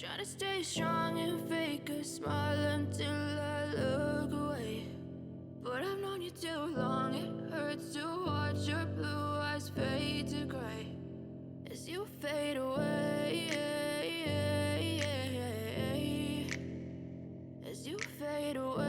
try to stay strong and fake a smile until I look away. But I've known you too long, it hurts to watch your blue eyes fade to gray as you fade away, as you fade away.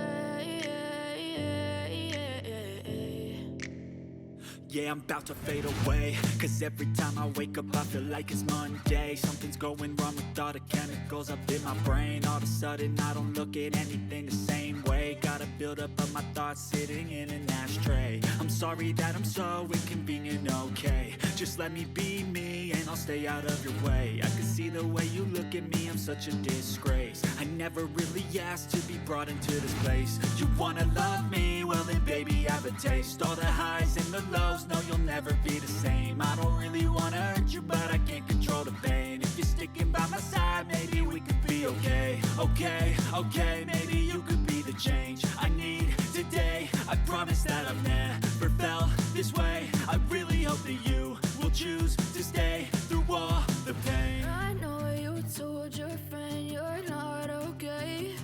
Yeah, I'm about to fade away, cause every time I wake up I feel like it's Monday. Something's going wrong with all the chemicals up in my brain. All of a sudden I don't look at anything the same way. Got a build-up of my thoughts sitting in an ashtray. I'm sorry that I'm so inconvenient, okay. Just let me be me and I'll stay out of your way. I can see the way you look at me, I'm such a disgrace. I never really asked to be brought into this place. You wanna love me? Well then baby I have a taste. All the highs and the lows, no you'll never be the same. I don't really wanna hurt you but I can't control the pain. If you're sticking by my side maybe we could be okay. Okay, maybe you could be the change I need today. I promise that I've never felt this way. I really hope that you will choose to stay through all the pain. I know you told your friend you're not okay,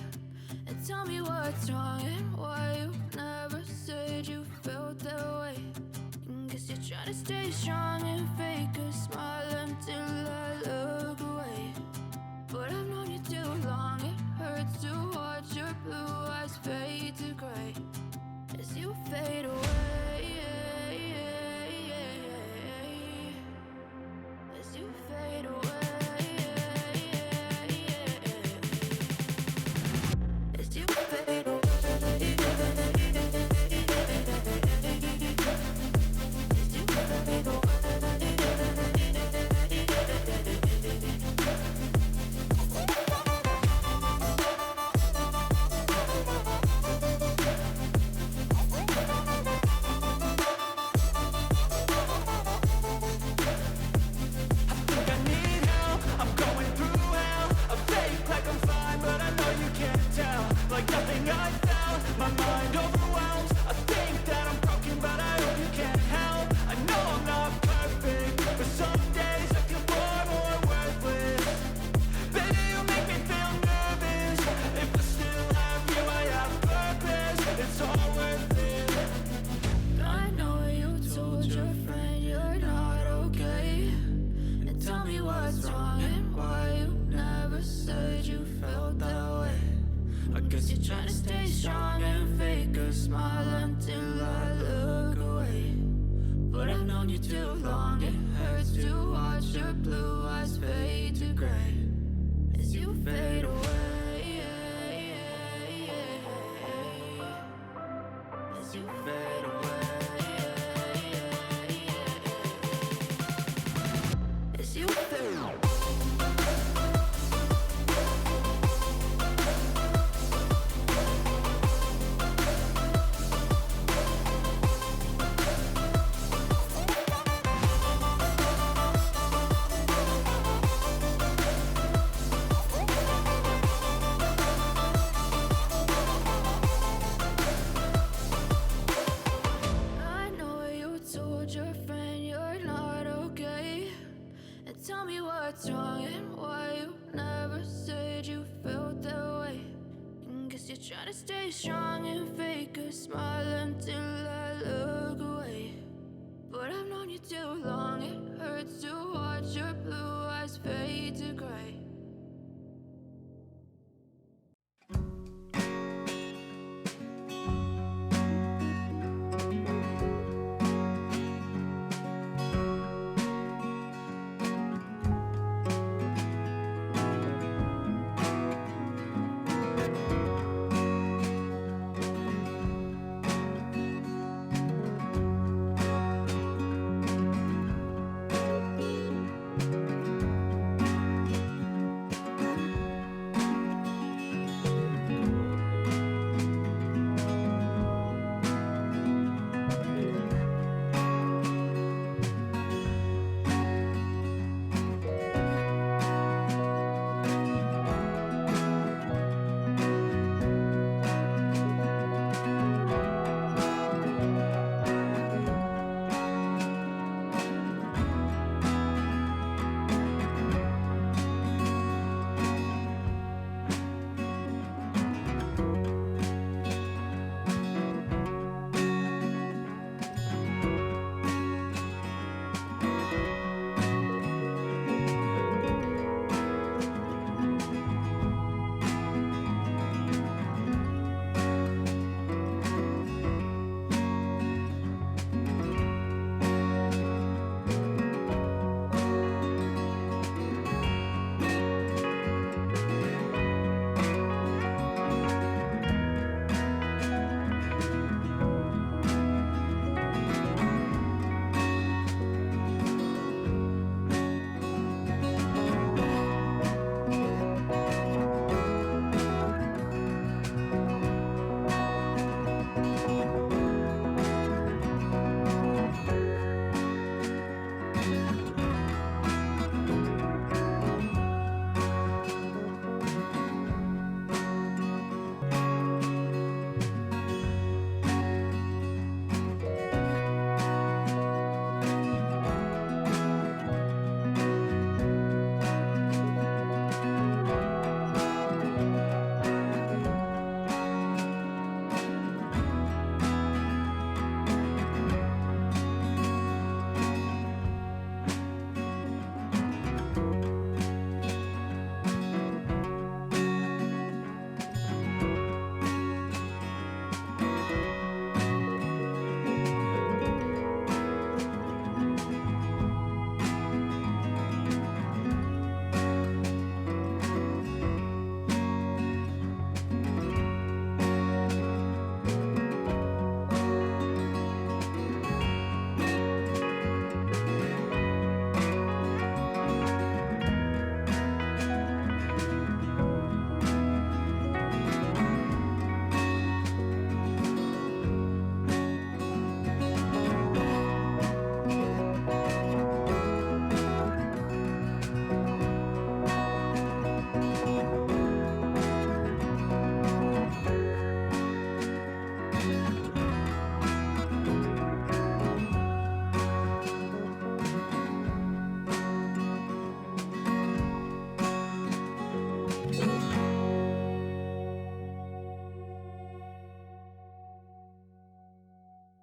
and tell me what's wrong and why you never said you felt that way. Guess you're trying to stay strong and fake a smile until I look away. But I've known you too long, it hurts to watch your blue eyes fade to gray as you fade away, as you fade away, as you fade away. Try to stay strong and fake a smile until I look away. But I've known you too long, it hurts to watch your blue eyes fade to gray